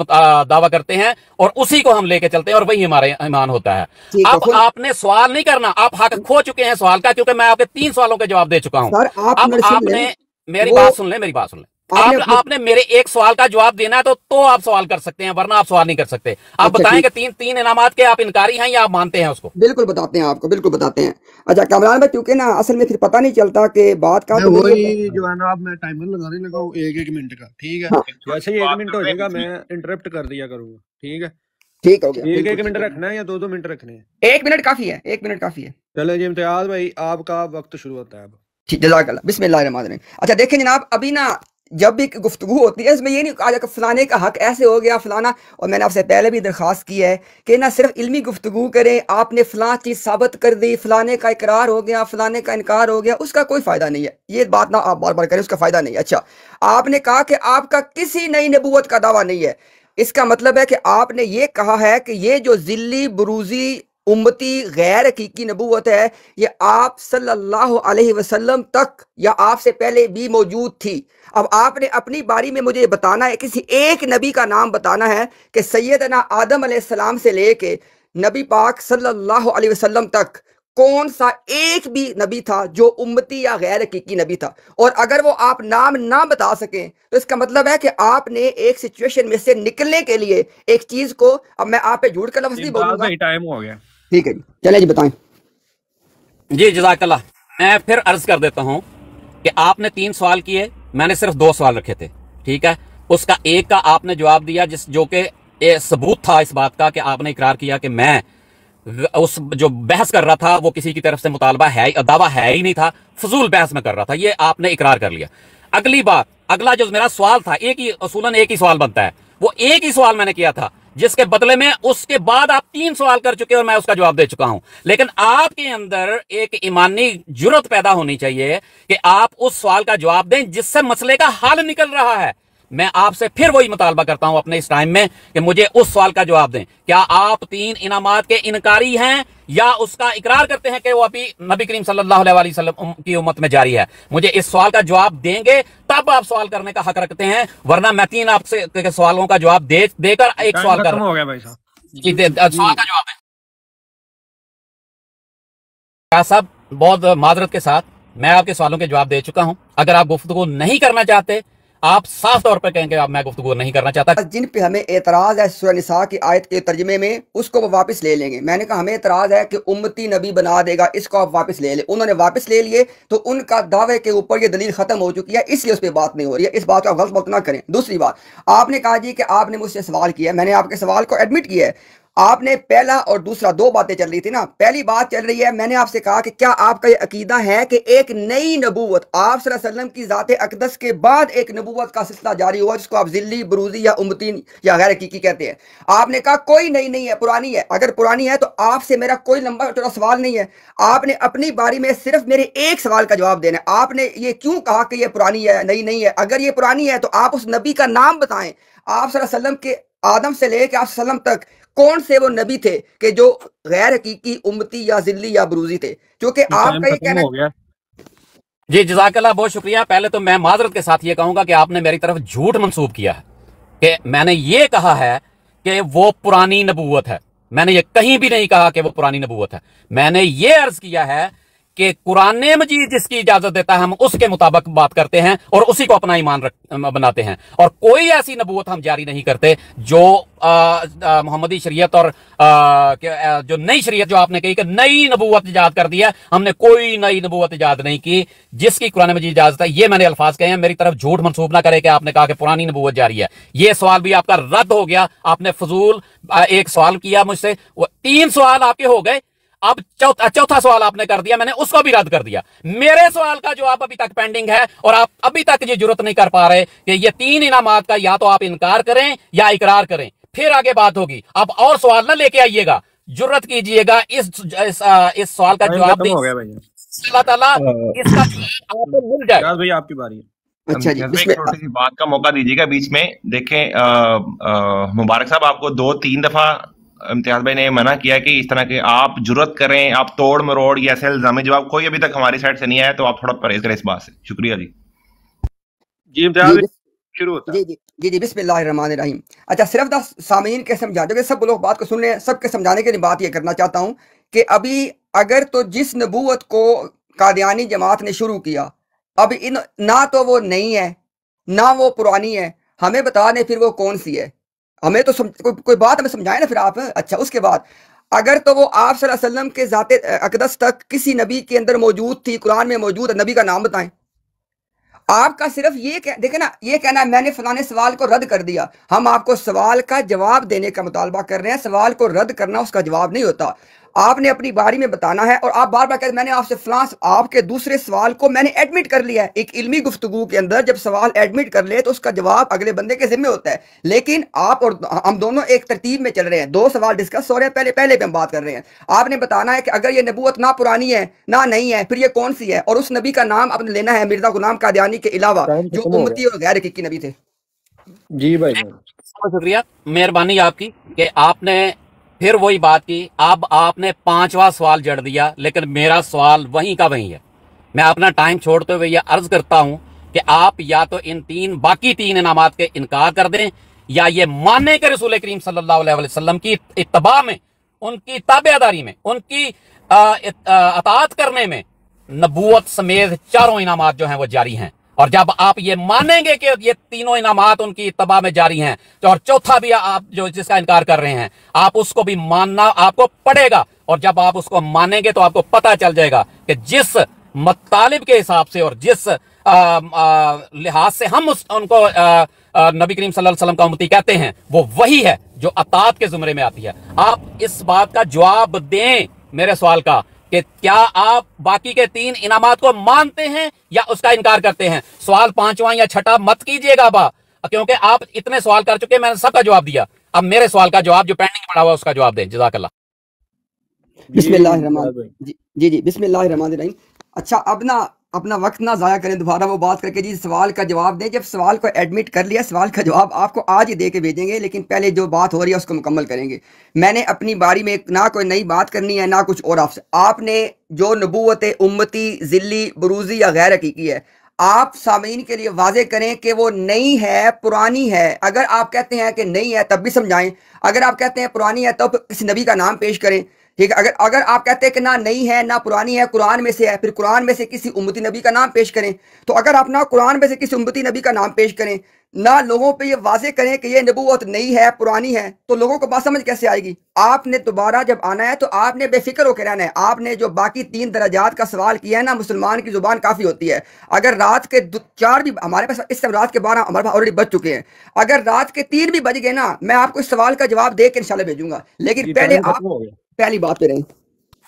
दावा करते हैं और उसी को हम लेके चलते हैं, और वही हमारे ईमान होता है। अब आपने सवाल नहीं करना, आप हक खो चुके हैं सवाल का, क्योंकि मैं आपके 3 सवालों के जवाब दे चुका हूं। अब आपने मेरी बात सुन ले। आपने मेरे एक सवाल का जवाब देना है तो आप सवाल कर सकते हैं, वरना आप सवाल नहीं कर सकते। आप बताएं कि तीन इनामात के आप इनकारी हैं या आप मानते हैं उसको? बिल्कुल बताते हैं आपको, बिल्कुल बताते हैं। अच्छा कामरान भाई, क्योंकि ना असल में फिर पता नहीं चलता कि बात का, वही जो है ना, अब मैं टाइमर लगाने लगा हूं 1-1 मिनट का, ठीक है। जैसे ही 1 मिनट हो जाएगा मैं इंटरप्ट कर दिया करूंगा, ठीक है। ठीक हो गया। 1-1 मिनट रखना है या 2-2 मिनट रखने हैं? 1 मिनट काफी है, 1 मिनट काफी है। चले जी इम्तियाज भाई, आपका वक्त शुरू होता है अब। ठीक, जज़ाकल्लाह, बिस्मिल्लाहिर्रहमानिर्रहीम। अच्छा देखें जनाब, अभी ना जब भी गुफ्तगू होती है, इसमें ये नहीं कहा जाता फलाने का हक ऐसे हो गया फलाना, और मैंने आपसे पहले भी दरख्वास्त की है कि ना सिर्फ इल्मी गुफ्तगू करें, आपने फलां चीज़ साबित कर दी, फलाने का इकरार हो गया, फलाने का इनकार हो गया, उसका कोई फ़ायदा नहीं है। ये बात ना आप बार बार करें, उसका फ़ायदा नहीं है। अच्छा, आपने कहा कि आपका किसी नई नबूवत का दावा नहीं है, इसका मतलब है कि आपने ये कहा है कि ये जो ज़िल्ली बुरूज़ी उम्मती गैर हकीकी नबूवत है, ये आप सल्लल्लाहु अलैहि वसल्लम तक या आपसे पहले भी मौजूद थी। अब आपने अपनी बारी में मुझे बताना है, किसी एक नबी का नाम बताना है कि सैयदना आदम अलैहिस्सलाम से लेके नबी पाक सल्लल्लाहु अलैहि वसल्लम तक कौन सा एक भी नबी था जो उम्मती या गैर हकीकी नबी था। और अगर वो आप नाम ना बता सकें तो इसका मतलब है कि आपने एक सिचुएशन में से निकलने के लिए एक चीज को, अब मैं आप पे झूठ का लफ्ज़ नहीं बोलूंगा, टाइम हो गया, ठीक है जी, चले जी बताएं। जी जज़ाकल्लाह। मैं फिर अर्ज कर देता हूं कि आपने 3 सवाल किए, मैंने सिर्फ 2 सवाल रखे थे, ठीक है। उसका एक का आपने जवाब दिया जो कि सबूत था इस बात का कि आपने इकरार किया कि मैं उस जो बहस कर रहा था वो किसी की तरफ से मुतालबा है, दावा है ही नहीं था, फजूल बहस में कर रहा था, ये आपने इकरार कर लिया। अगली बात, अगला जो मेरा सवाल था, असूलन एक ही सवाल बनता है, वो एक ही सवाल मैंने किया था, जिसके बदले में उसके बाद आप 3 सवाल कर चुके और मैं उसका जवाब दे चुका हूं। लेकिन आपके अंदर एक ईमानी जुर्रत पैदा होनी चाहिए कि आप उस सवाल का जवाब दें जिससे मसले का हल निकल रहा है। मैं आपसे फिर वही मुतालबा करता हूं अपने इस टाइम में कि मुझे उस सवाल का जवाब दें। क्या आप 3 इनामात के इनकारी हैं या उसका इकरार करते हैं कि वो अभी नबी करीम सल्लल्लाहु अलैहि वसल्लम की उम्मत में जारी है? मुझे इस सवाल का जवाब देंगे तब आप सवाल करने का हक रखते हैं, वरना मैं 3 आपसे सवालों का जवाब देकर एक सवाल कर हो गया भाई साहब। सवाल का जवाब है क्या साहब? बहुत माजरत के साथ मैं आपके सवालों के जवाब दे चुका हूं। अगर आप गुफ्तगू नहीं करना चाहते, आप साफ तौर पर कहेंगे आप मैं गुफ्तगू नहीं करना चाहता। जिन पे हमें एतराज है सूरह निसा की आयत के तर्जमे में, उसको वो वापस ले लेंगे। मैंने कहा हमें एतराज है कि उम्मती नबी बना देगा, इसको आप वापस ले लें। उन्होंने वापस ले लिए तो उनका दावे के ऊपर ये दलील खत्म हो चुकी है, इसलिए उस पर बात नहीं हो रही है। इस बात को आप गलत बात ना करें। दूसरी बात, आपने कहा जी कि आपने मुझसे सवाल किया, मैंने आपके सवाल को एडमिट किया है। आपने पहला और दूसरा दो बातें चल रही थी ना। पहली बात चल रही है, मैंने आपसे कहा कि क्या आपका ये अकीदा है कि एक नई नबूवत आप सल्लल्लाहु अलैहि वसल्लम की ज़ात अक़दस के बाद एक नबूवत का सिलसिला जारी हुआ, जिसको आप ज़िल्ली, बरूज़ी या उम्मती या गैर हकीकी कहते हैं। आपने कहा कोई नई नहीं है, पुरानी है। अगर पुरानी है तो आपसे मेरा कोई लंबा चौड़ा सवाल नहीं है, आपने अपनी बारी में सिर्फ मेरे एक सवाल का जवाब देना है। आपने ये क्यों कहा कि ये पुरानी है, नई नहीं है? अगर ये पुरानी है तो आप उस नबी का नाम बताएं। आप सल्लल्लाहु अलैहि वसल्लम के आदम से लेकर आप सल्लम तक कौन से वो नबी थे कि जो गैर हकीकी, उम्मती या जिल्ली या बरूजी थे? क्योंकि आपका ये कहना हो गया। जी जज़ाकल्लाह, बहुत शुक्रिया। पहले तो मैं माजरत के साथ ये कहूंगा कि आपने मेरी तरफ झूठ मंसूब किया है कि मैंने ये कहा है कि वो पुरानी नबूवत है। मैंने ये कहीं भी नहीं कहा कि वो पुरानी नबूवत है। मैंने ये अर्ज किया है कि कुरान मजीद जिसकी इजाजत देता है हम उसके मुताबिक बात करते हैं और उसी को अपना ईमान बनाते हैं, और कोई ऐसी नबूवत हम जारी नहीं करते जो मोहम्मदी शरीयत और जो नई शरीयत जो आपने कही कि नई नबूवत इजाद कर दी है, हमने कोई नई नबूवत इजाद नहीं की जिसकी कुरान मजीद इजाजत है। ये मैंने अल्फाज कहे हैं, मेरी तरफ झूठ मंसूब ना करे कि आपने कहा कि पुरानी नबूवत जारी है। ये सवाल भी आपका रद्द हो गया। आपने फजूल एक सवाल किया मुझसे, वो 3 सवाल आपके हो गए। अब चौथा सवाल आपने कर दिया, मैंने उसको भी रद्द कर दिया। मेरे सवाल का जवाब अभी तक पेंडिंग है और आप अभी तक ये जुर्रत नहीं कर पा रहे कि ये 3 इनामात का या तो आप इनकार करें या इकरार करें, फिर आगे बात होगी। अब और सवाल ना लेके आइएगा, जुर्रत कीजिएगा इस सवाल का जवाब दें। अल्लाह ताला इसका जवाब आपको मिल जाए। भाई आपकी बारी है। अच्छा जी, एक छोटी सी बात का मौका दीजिएगा बीच में। देखें मुबारक साहब, आपको 2-3 दफा इम्तियाज भाई ने मना किया कि इस तरह के आप जुर्रत करें, आप तोड़ मरोड़ या ऐसे इल्जामी जवाब कोई अभी तक हमारी साइड से नहीं आया, तो आप थोड़ा परहेज करें इस बात से। शुक्रिया जी। जी इम्तियाज शुरू होता है। जी बिस्मिल्लाहिर्रहमानिर्रहीम। अच्छा, सिर्फ 10 सामीन के समझा दो कि सब लोग बात को सुन रहे हैं। सबके समझाने के लिए बात ये करना चाहता हूँ कि अभी अगर तो जिस नबूवत को कादियानी जमात ने शुरू किया, अब इन ना तो वो नई है ना वो पुरानी है, हमें बता दें फिर वो कौन सी है। हमें तो कोई बात हमें समझाए ना फिर आप। अच्छा, उसके बाद अगर तो वो आप सल्लल्लाहु अलैहि वसल्लम के ज़ाते अक़दस तक किसी नबी के अंदर मौजूद थी, कुरान में मौजूद है, नबी का नाम बताएं। आपका सिर्फ ये देखे ना, ये कहना है मैंने फलाने सवाल को रद्द कर दिया। हम आपको सवाल का जवाब देने का मुतालबा कर रहे हैं, सवाल को रद्द करना उसका जवाब नहीं होता। आपने अपनी बारी में बताना है और आप बार बार कहते मैंने आपसे आपके दूसरे सवाल को मैंने एडमिट कर लिया है। एक इल्मी गुफ्तगू के अंदर जब सवाल एडमिट कर ले तो उसका जवाब अगले बंदे के जिम्मे होता है। लेकिन आप और हम दोनों एक तरतीब में चल रहे हैं, 2 सवाल डिस्कस हो रहे हैं, पहले पे हम बात कर रहे हैं। आपने बताना है कि अगर ये नबूवत ना पुरानी है ना नहीं है, फिर ये कौन सी है, और उस नबी का नाम आपने लेना है मिर्जा गुलाम कादियानी के अलावा जो उम्मती और गैर हकीकी नबी थे। जी भाई, शुक्रिया, मेहरबानी आपकी कि आपने फिर वही बात की। अब आपने 5वां सवाल जड़ दिया, लेकिन मेरा सवाल वहीं का वहीं है। मैं अपना टाइम छोड़ते हुए यह अर्ज करता हूं कि आप या तो इन बाकी 3 इनामात के इनकार कर दें, या ये माने कि रसूल करीम सल्लल्लाहु अलैहि वसल्लम की इत्तबा में, उनकी ताबेदारी में, उनकी अताअत करने में नबूवत समेत 4 इनामात जो हैं वो जारी हैं। और जब आप ये मानेंगे कि ये 3 इनामात उनकी इत्तबा में जारी हैं, तो और चौथा भी आप जो जिसका इनकार कर रहे हैं, आप उसको भी मानना आपको पड़ेगा। और जब आप उसको मानेंगे तो आपको पता चल जाएगा कि जिस मतालिब के हिसाब से और जिस लिहाज से हम उनको नबी करीम सल्लल्लाहु अलैहि वसल्लम का उम्मती कहते हैं, वो वही है जो अताअत के जुमरे में आती है। आप इस बात का जवाब दें मेरे सवाल का कि क्या आप बाकी के 3 इनामात को मानते हैं या उसका इनकार करते हैं। सवाल 5वां या 6वां मत कीजिएगा क्योंकि आप इतने सवाल कर चुके, मैंने सबका जवाब दिया। अब मेरे सवाल का जवाब जो पेंडिंग पड़ा हुआ उसका जवाब दें। जज़ाकल्लाह। बिस्मिल्लाहिर्रहमानिर्रहीम। अच्छा, अब ना अपना वक्त ना ज़ाया करें दोबारा वो बात करके जी सवाल का जवाब दें। जब सवाल को एडमिट कर लिया, सवाल का जवाब आपको आज ही दे के भेजेंगे, लेकिन पहले जो बात हो रही है उसको मुकम्मल करेंगे। मैंने अपनी बारी में ना कोई नई बात करनी है ना कुछ और। आपने जो नबूवत उम्मती, जिल्ली, बरूजी या गैर हकीकी है, आप सामीन के लिए वाजे करें कि वो नई है पुरानी है। अगर आप कहते हैं कि नई है तब भी समझाएं, अगर आप कहते हैं पुरानी है तब किसी नबी का नाम पेश करें। ठीक है, अगर अगर आप कहते हैं कि ना नहीं है ना पुरानी है, कुरान में से है, फिर कुरान में से किसी उम्मती नबी का नाम पेश करें। तो अगर आप ना कुरान में से किसी उम्मती नबी का नाम पेश करें, ना लोगों पे ये वाजे करें कि ये नबूवत नई है पुरानी है, तो लोगों को बात समझ कैसे आएगी? आपने दोबारा जब आना है तो आपने बेफिक्र होकर रहना है। आपने जो बाकी 3 दर्जात का सवाल किया है ना, मुसलमान की जुबान काफ़ी होती है। अगर रात के 4 भी हमारे पास इस समय रात के 12 हमारे पास ऑलरेडी बज चुके हैं, अगर रात के 3 भी बज गए ना, मैं आपको इस सवाल का जवाब दे के इंशाल्लाह भेजूंगा। लेकिन पहले आप पहली बात पे रहें।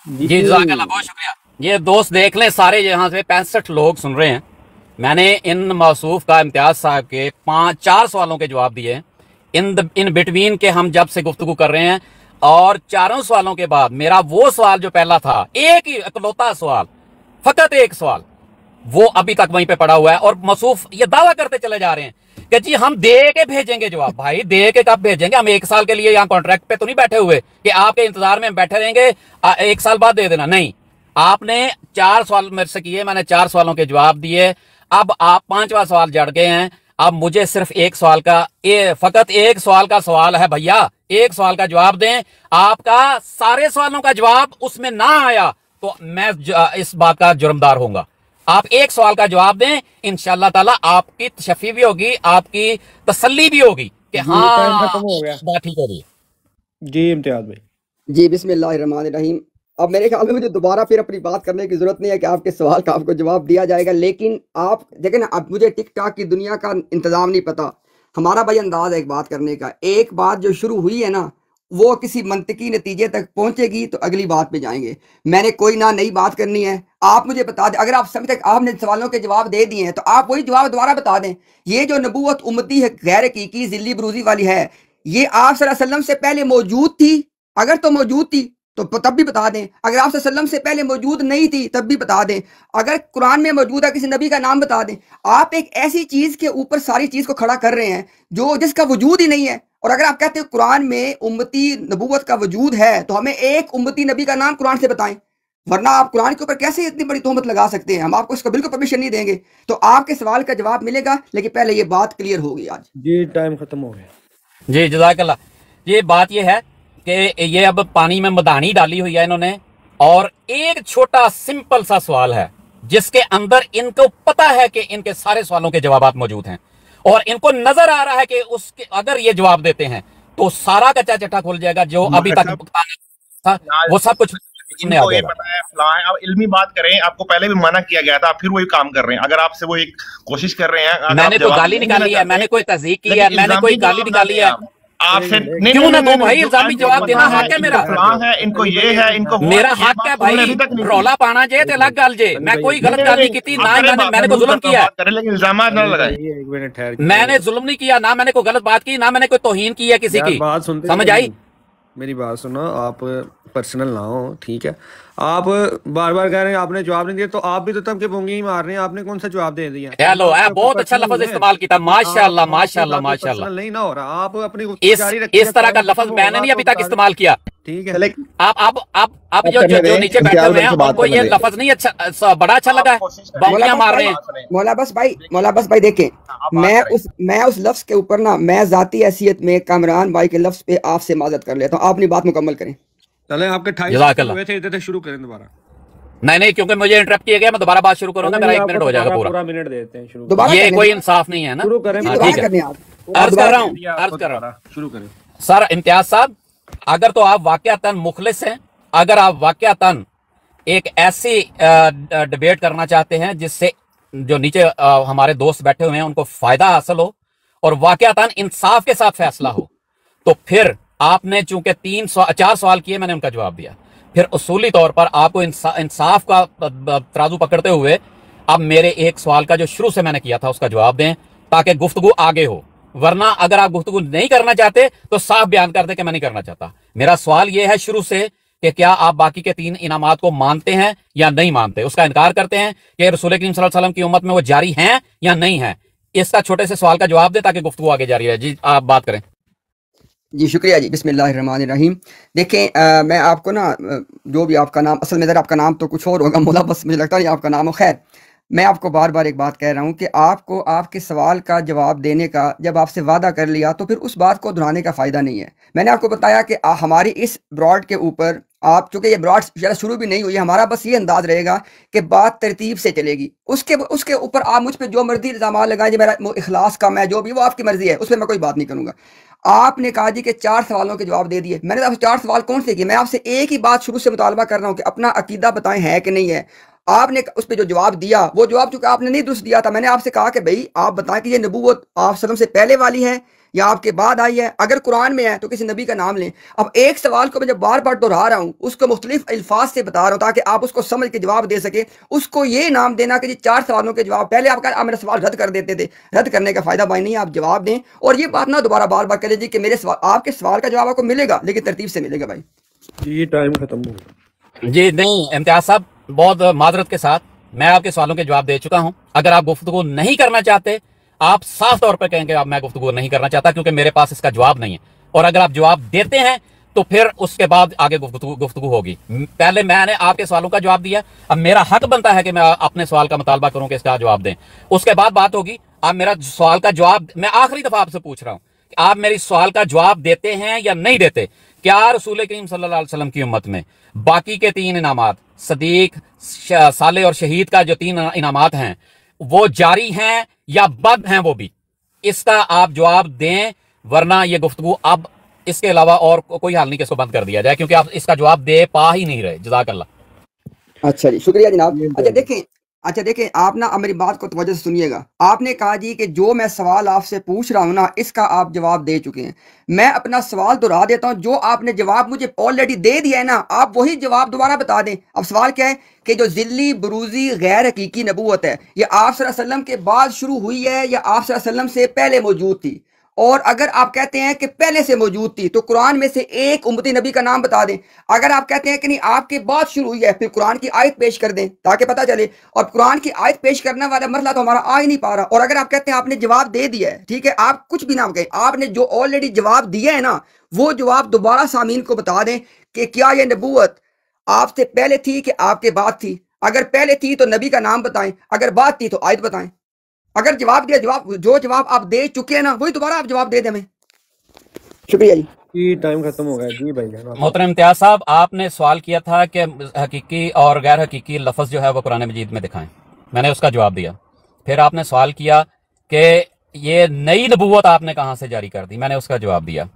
जी जज़ाकल्लाह, बहुत शुक्रिया। ये दोस्त देख लें, सारे यहाँ से 65 लोग सुन रहे हैं। मैंने इन मौसूफ का इम्तियाज साहब के 4 सवालों के जवाब दिए इन बिटवीन के, हम जब से गुफ्तगू कर रहे हैं। और 4 सवालों के बाद मेरा वो सवाल जो पहला था, एक ही इकलौता सवाल, फकत एक सवाल, वो अभी तक वहीं पे पड़ा हुआ है। और मौसूफ ये दावा करते चले जा रहे हैं कि जी हम दे के भेजेंगे जवाब। भाई दे के कब भेजेंगे? हम 1 साल के लिए यहाँ कॉन्ट्रैक्ट पे तो नहीं बैठे हुए कि आपके इंतजार में बैठे रहेंगे 1 साल बाद दे देना। नहीं, आपने 4 सवाल मेरे से किए, मैंने 4 सवालों के जवाब दिए। अब आप 5वां सवाल जड़ गए हैं। अब मुझे सिर्फ एक सवाल का, फकत एक सवाल का सवाल है भैया, एक सवाल का जवाब दें। आपका सारे सवालों का जवाब उसमें ना आया तो मैं इस बात का जुर्मदार होऊंगा। आप एक सवाल का जवाब दें, इंशाअल्लाह ताला आपकी तशफ़ी भी होगी, आपकी तसल्ली भी होगी कि हाँ बात ठीक होगी। जी इम्तियाज भाई। जी बिस्मिल्लाहिर्रहमानिर्रहीम। अब मेरे ख्याल में मुझे दोबारा फिर अपनी बात करने की जरूरत नहीं है कि आपके सवाल का आपको जवाब दिया जाएगा। लेकिन आप देखें ना, अब मुझे टिक टाक की दुनिया का इंतजाम नहीं पता, हमारा भाई अंदाज है एक बात करने का। एक बात जो शुरू हुई है ना, वो किसी मंतकी नतीजे तक पहुंचेगी तो अगली बात पे जाएंगे। मैंने कोई ना नई बात करनी है, आप मुझे बता दें। अगर आप समय तक आपने सवालों के जवाब दे दिए हैं तो आप वही जवाब दोबारा बता दें। ये जो नबूवत उम्मती है गैर हकीकी जिल्ली बरूजी वाली है, ये आप सल्लल्लाहु अलैहि वसल्लम से पहले मौजूद थी? अगर तो मौजूद थी तो तब भी बता दें। अगर आप सल्लल्लाहु अलैहि वसल्लम से पहले मौजूद नहीं थी तब भी बता दें। अगर कुरान में मौजूद है किसी नबी का नाम बता दें। आप एक ऐसी चीज के ऊपर सारी चीज को खड़ा कर रहे हैं जो जिसका वजूद ही नहीं है। और अगर आप कहते हैं कुरान में उम्मती नबूवत का वजूद है तो हमें एक उम्मती नबी का नाम कुरान से बताएं, वरना आप कुरान के ऊपर कैसे इतनी बड़ी तोहमत लगा सकते हैं? हम आपको इसका बिल्कुल परमिशन नहीं देंगे। तो आपके सवाल का जवाब मिलेगा, लेकिन पहले ये बात क्लियर होगी आज। जी टाइम खत्म हो गया। जी जज़ाकल्लाह। ये बात ये है कि ये अब पानी में मदानी डाली हुई है इन्होंने, और एक छोटा सिंपल सा सवाल है जिसके अंदर इनको पता है कि इनके सारे सवालों के जवाब मौजूद हैं, और इनको नजर आ रहा है कि उसके अगर ये जवाब देते हैं तो सारा कच्चा चट्टा खुल जाएगा जो अभी तक था, वो सब कुछ इनको ये पता है फलां है। आप इल्मी बात करें, आपको पहले भी मना किया गया था, आप फिर वही काम कर रहे हैं। अगर आपसे वो एक कोशिश कर रहे हैं, मैंने कोई गाली निकाली है, मैंने कोई तज़ीक की है, मैंने कोई गाली निकाली है आपसे? क्यों ना दो भाई, इल्जामी जवाब देना हक है मेरा। है इनको, ये है इनको, मेरा हक है भाई। रौला पाना जे ते अलग गल जे, मैं कोई गलत गाली की थी ना, मैंने कोई जुल्म किया है, लेकिन इल्जाम ना लगाए। एक मिनट ठहर, मैंने जुल्म नहीं किया, ना मैंने कोई गलत बात की, ना मैंने कोई तौहीन की है किसी की। बात सुनते, समझ आई? मेरी बात सुनो, आप पर्सनल ना हो, ठीक है? आप बार बार कह रहे हैं आपने जवाब नहीं दिया, तो आप भी तो तब के पोंगे ही मार रहे हैं। आपने कौन सा जवाब दे दिया? हेलो, बहुत अच्छा लफ्ज इस्तेमाल किया, माशाल्लाह माशाल्लाह माशाल्लाह। नहीं ना हो रहा, आप अपनी इस तरह का लफ्ज मैंने नहीं अभी तक इस्तेमाल किया, ठीक है? आप जो नीचे बैठे हुए हैं उनको ये लफ्ज नहीं अच्छा, बड़ा अच्छा लगा है, बाउंडियां मार रहे हैं। मौला बस भाई देखें, मैं उस लफ्ज के ऊपर ना, मैं जाती हैसियत में कामरान भाई के लफ्ज पे आपसे माजरत कर लेता हूँ। आप अपनी बात मुकम्मल करें। चले, आपके 28 हुए थे, इधर से शुरू करें दोबारा। नहीं, क्योंकि मुझे इंटरप्ट किया गया, मैं दोबारा बात शुरू करूंगा, मेरा 1 मिनट हो जाएगा पूरा मिनट देते हैं शुरू। ये कोई इंसाफ नहीं है ना, शुरू करें। ठीक है, अर्ज कर रहा हूँ, शुरू करें। सर इम्तियाज साहब, अगर तो आप वाकयातन मुखलिस हैं, अगर आप वाकयातन एक ऐसी डिबेट करना चाहते हैं जिससे जो नीचे हमारे दोस्त बैठे हुए हैं उनको फायदा हासिल हो और वाकयातन इंसाफ के साथ फैसला हो, तो फिर आपने चूंकि 4 सवाल किए, मैंने उनका जवाब दिया, फिर उसूली तौर पर आपको इंसाफ का तराजू पकड़ते हुए अब मेरे एक सवाल का जो शुरू से मैंने किया था उसका जवाब दें, ताकि गुफ्तगू आगे हो। वरना अगर आप गुफ्तगू नहीं करना चाहते तो साफ बयान कर दे कि मैं नहीं करना चाहता। मेरा सवाल यह है शुरू से कि क्या आप बाकी के 3 इनामात को मानते हैं या नहीं मानते? उसका इनकार करते हैं कि रसूल करीम सल्लल्लाहु अलैहि वसल्लम की उम्मत में वो जारी हैं या नहीं है? इसका छोटे से सवाल का जवाब दे ताकि गुफ्तगू आगे जारी है। जी आप बात करें। जी शुक्रिया जी। बिस्मिल्लाहिर्रहमानिर्रहीम। देखें, मैं आपको ना, जो भी आपका नाम, असल में ज़रा आपका नाम तो कुछ और होगा मौला, बस मुझे लगता नहीं आपका नाम हो। खैर, मैं आपको बार बार एक बात कह रहा हूँ कि आपको आपके सवाल का जवाब देने का जब आपसे वादा कर लिया तो फिर उस बात को दोहराने का फ़ायदा नहीं है। मैंने आपको बताया कि हमारी इस ब्रॉड के ऊपर आप चूंकि ये ब्रॉड शुरू भी नहीं हुई, हमारा बस ये अंदाज रहेगा कि बात तरतीब से चलेगी। उसके उसके ऊपर आप मुझ पे जो मर्जी इल्जाम लगाएं, जो मेरा इखलास कम है, जो भी वो आपकी मर्जी है, उसमें मैं कोई बात नहीं करूंगा। आपने कहा जी कि 4 सवालों के जवाब दे दिए। मैंने आपसे 4 सवाल कौन से किए? मैं आपसे एक ही बात शुरू से मुतालबा कर रहा हूँ कि अपना अकीदा बताएं है कि नहीं है। आपने उस पर जो जवाब दिया, वो जवाब चूंकि आपने नहीं दुरुस्त दिया था, मैंने आपसे कहा कि भाई आप बताएं कि ये नबूवत आप सल्लम से पहले वाली है या आपके बाद आई है। अगर कुरान में है तो किसी नबी का नाम लें। अब एक सवाल को मैं जब बार बार दोहरा रहा हूँ, उसको मुख्तलिफ अल्फाज से बता रहा हूँ ताकि आप उसको समझ के जवाब दे सके। उसको ये नाम देना कि जी 4 सवालों के जवाब, पहले आप मेरा सवाल रद्द कर देते थे। रद्द करने का फायदा भाई नहीं, आप जवाब दें और ये बात ना दोबारा बार बार करें जी कि मेरे सवाल, आपके सवाल का जवाब आपको मिलेगा लेकिन तरतीब से मिलेगा। भाई जी टाइम खत्म हो गया। जी नहीं इम्तियाज साहब, बहुत माजरत के साथ मैं आपके सवालों के जवाब दे चुका हूं। अगर आप गुफ्तगू नहीं करना चाहते, आप साफ तौर पर कहेंगे आप मैं गुफ्तगू नहीं करना चाहता क्योंकि मेरे पास इसका जवाब नहीं है। और अगर आप जवाब देते हैं तो फिर उसके बाद आगे गुफ्तगू होगी। पहले मैंने आपके सवालों का जवाब दिया, अब मेरा हक बनता है कि मैं अपने सवाल का मुतालबा करूं कि इसका जवाब दें। उसके बाद बात होगी। आप मेरा सवाल का जवाब, मैं आखिरी दफा आपसे पूछ रहा हूं कि आप मेरी सवाल का जवाब देते हैं या नहीं देते। क्या रसूल करीम सल्लल्लाहु अलैहि वसल्लम की उम्मत में बाकी के 3 इनामात, सदीक, साले और शहीद का जो 3 इनामात हैं, वो जारी हैं या बंद हैं? वो भी इसका आप जवाब दें, वरना ये गुफ्तगू अब इसके अलावा और कोई हाल नहीं कि इसको बंद कर दिया जाए, क्योंकि आप इसका जवाब दे पा ही नहीं रहे। जज़ाकल्लाह। अच्छा जी, शुक्रिया जनाब। अच्छा देखें आप ना मेरी बात को तवज्जो से सुनिएगा। आपने कहा जी कि जो मैं सवाल आपसे पूछ रहा हूं ना, इसका आप जवाब दे चुके हैं। मैं अपना सवाल दोहरा देता हूं, जो आपने जवाब मुझे ऑलरेडी दे दिया है ना, आप वही जवाब दोबारा बता दें। अब सवाल क्या है कि जो जिल्ली बुरूजी गैर हकीकी नबूवत है, ये आप सल्लल्लाहु अलैहि वसल्लम के बाद शुरू हुई है या आप सल्लल्लाहु अलैहि वसल्लम से पहले मौजूद थी? और अगर आप कहते हैं कि पहले से मौजूद थी तो कुरान में से एक उम्मती नबी का नाम बता दें। अगर आप कहते हैं कि नहीं आपके बाद शुरू हुई है, फिर कुरान की आयत पेश कर दें ताकि पता चले। और कुरान की आयत पेश करने वाला मसला तो हमारा आ ही नहीं पा रहा। और अगर आप कहते हैं आपने जवाब दे दिया है, ठीक है, आप कुछ भी ना कहें, आपने जो ऑलरेडी जवाब दिया है ना, वो जवाब दोबारा सामीन को बता दें कि क्या यह नबूवत आपसे पहले थी कि आपके बाद थी। अगर पहले थी तो नबी का नाम बताएं, अगर बाद थी तो आयत बताएं। अगर जवाब दिया, जो जवाब आप दे चुके हैं ना, वही दोबारा आप जवाब दे दें हमें। शुक्रिया जी। टाइम खत्म हो गया जी भाई। मोहतरम इम्तियाज साहब, आपने सवाल किया था कि हकीकी और गैर हकीकी लफ्ज़ जो है वो कुरान मजीद में दिखाएं। मैंने उसका जवाब दिया। फिर आपने सवाल किया कि ये नई नबूवत आपने कहाँ से जारी कर दी। मैंने उसका जवाब दिया।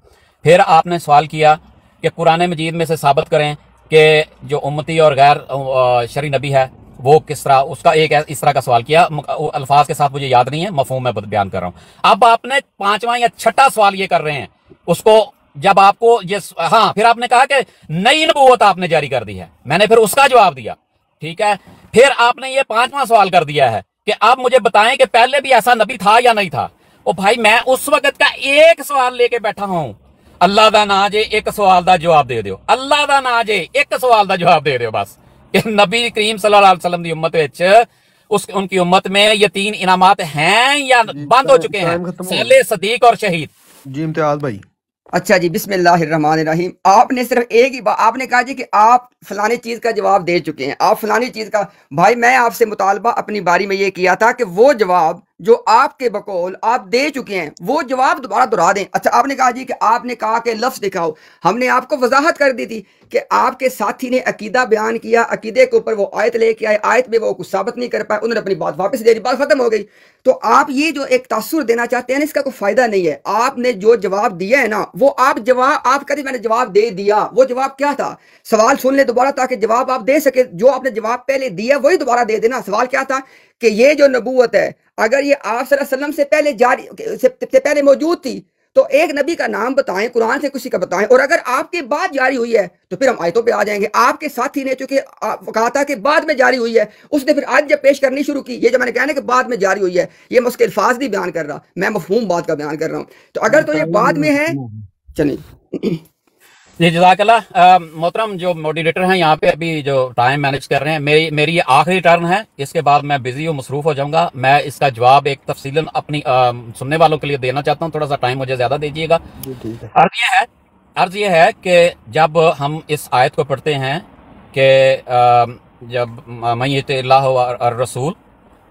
फिर आपने सवाल किया कि कुरान मजीद में से साबित करें कि जो उम्मती और गैर शरी नबी है वो किस तरह, उसका एक इस तरह का सवाल किया। अल्फाज के साथ मुझे याद नहीं है, मफहूम मैं बयान कर रहा हूं। अब आपने 5वां या 6ठा सवाल ये कर रहे हैं उसको, जब आपको ये हाँ, फिर आपने कहा कि नई नबूवत आपने जारी कर दी है। मैंने फिर उसका जवाब दिया, ठीक है। फिर आपने ये 5वां सवाल कर दिया है कि आप मुझे बताएं कि पहले भी ऐसा नबी था या नहीं था। ओ भाई, मैं उस वक्त का एक सवाल लेके बैठा हूं। अल्लाह दा ना जे एक सवाल का जवाब दे दो। अल्लाह दा ना जे एक सवाल का जवाब दे दो बस, कि नबी करीम सल्लल्लाहु अलैहि वसल्लम की उम्मत विच उनकी उम्मत में ये 3 इनामात हैं या बंद हो चुके हैं, साले, सदीक और शहीद। जी इम्तियाज भाई। अच्छा जी, बिस्मिल्लाहिर्रहमानिर्रहीम। आपने सिर्फ एक ही बात आपने कहा जी कि आप फलानी चीज का जवाब दे चुके हैं, आप फलानी चीज का। भाई मैं आपसे मुतालबा अपनी बारी में ये किया था कि वो जवाब जो आपके बकौल आप दे चुके हैं वो जवाब दोबारा दोहरा दें। अच्छा, आपने कहा जी कि आपने कहा कि लफ्ज दिखाओ। हमने आपको वजाहत कर दी थी कि आपके साथी ने अकीदा बयान किया, अकीदे के ऊपर वो आयत लेके आए, आयत में वो कुछ साबित नहीं कर पाए, उन्होंने अपनी बात वापस दे दी, बात खत्म हो गई। तो आप ये जो एक तासुर देना चाहते हैं ना, इसका कोई फायदा नहीं है। आपने जो जवाब दिया है ना, वो आप कहते मैंने जवाब दे दिया, वो जवाब क्या था? सवाल सुन ले दोबारा ताकि जवाब आप दे सके। जो आपने जवाब पहले दिया वही दोबारा दे देना। सवाल क्या था कि ये जो नबूवत है, अगर ये आप सल्लल्लाहु अलैहि वसल्लम से पहले जारी से पहले मौजूद थी तो एक नबी का नाम बताएं, कुरान से किसी का बताएं। और अगर आपके बाद जारी हुई है तो फिर हम आयतों पे आ जाएंगे। आपके साथी ने चूंकि कहा था कि बाद में जारी हुई है, उसने फिर आज जब पेश करनी शुरू की, ये जो मैंने कहना कि बाद में जारी हुई है, ये मुश्किल अल्फाज नहीं बयान कर रहा, मैं मफहूम बात का बयान कर रहा हूँ। तो अगर तो ये बाद में है, चलिए जी जज़ाकल्लाह। मोहतरम जो मॉडरेटर हैं यहाँ पे अभी जो टाइम मैनेज कर रहे हैं, मेरी ये आखिरी टर्न है, इसके बाद मैं बिजी हूँ, मसरूफ हो जाऊंगा। मैं इसका जवाब एक तफसीलन अपनी सुनने वालों के लिए देना चाहता हूँ। थोड़ा सा टाइम मुझे ज्यादा दीजिएगा। अर्ज ये है कि जब हम इस आयत को पढ़ते हैं कि जब मय्यतिल्लाह और रसूल,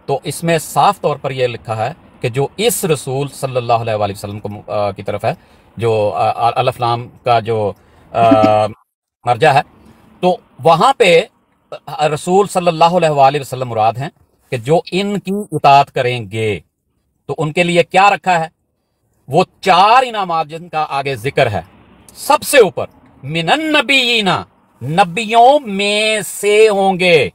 तो इसमें साफ तौर पर यह लिखा है कि जो इस रसूल सल्लल्लाहु अलैहि वसल्लम की तरफ है, जो अलिफ लाम का जो मर्जा है, वहां पे रसूल सल्लल्लाहु अलैहि वसल्लम मुराद हैं कि जो इनकी इताअत करेंगे तो उनके लिए क्या रखा है, वो 4 इनामात जिनका आगे जिक्र है। सबसे ऊपर मिनन नबीयीना, नबियों में से होंगे।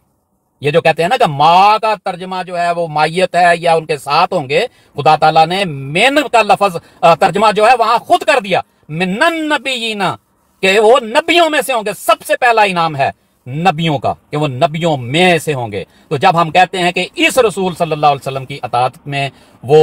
ये जो कहते हैं ना कि माँ का तर्जमा जो है वो मायत है या उनके साथ होंगे, खुदा ताला ने मिन का लफ्ज तर्जमा जो है वहां खुद कर दिया, मिनन नबीयीना, कि वो नबियों में से होंगे। सबसे पहला इनाम है नबियों का कि वो नबियों में से होंगे। तो जब हम कहते हैं कि इस रसूल सल्लल्लाहु अलैहि वसल्लम की अतात में वो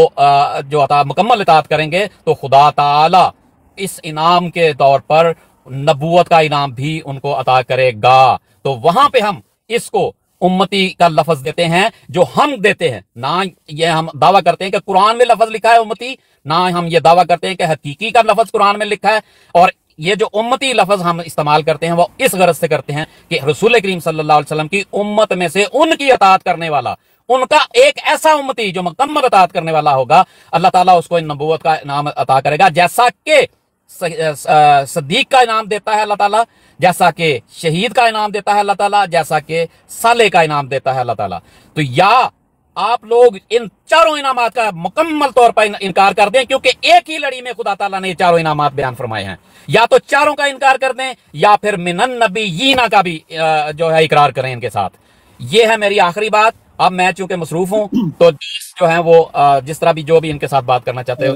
जो अतात मुकम्मल इतात करेंगे, तो खुदा ताला इस इनाम के तौर पर नबूवत का इनाम भी उनको अता करेगा। तो वहां पे हम इसको उम्मती का लफ्ज देते हैं, जो हम देते हैं ना। ये हम दावा करते हैं कि कुरान में लफ्ज लिखा है उम्मती, ना हम ये दावा करते हैं कि हकीकी का लफ्ज कुरान में लिखा है। और ये जो उम्मती लफ्ज हम इस्तेमाल करते हैं वो इस गरज से करते हैं कि रसूल करीम सल्लल्लाहु अलैहि वसल्लम की उम्मत में से उनकी अतात करने वाला, उनका एक ऐसा उम्मती जो मुकम्मल अतात करने वाला होगा, अल्लाह ताला उसको इन नबूवत का इनाम अता करेगा। जैसा कि सदीक का इनाम देता है अल्लाह ताला, जैसा कि शहीद का इनाम देता है अल्लाह ताला, जैसा कि साले का इनाम देता है अल्लाह ताला। तो या आप लोग इन चारों इनामात का मुकम्मल तौर पर इनकार कर दें, क्योंकि एक ही लड़ी में खुदा ताला ने ये चारों इनामात बयान फरमाए हैं। या तो चारों का इनकार कर दें या फिर मिनन नबीयीना का भी जो है इकरार करें इनके साथ। ये है मेरी आखिरी बात। अब मैं चूंकि मसरूफ हूं तो जो है वो जिस तरह भी जो भी इनके साथ बात करना चाहते हो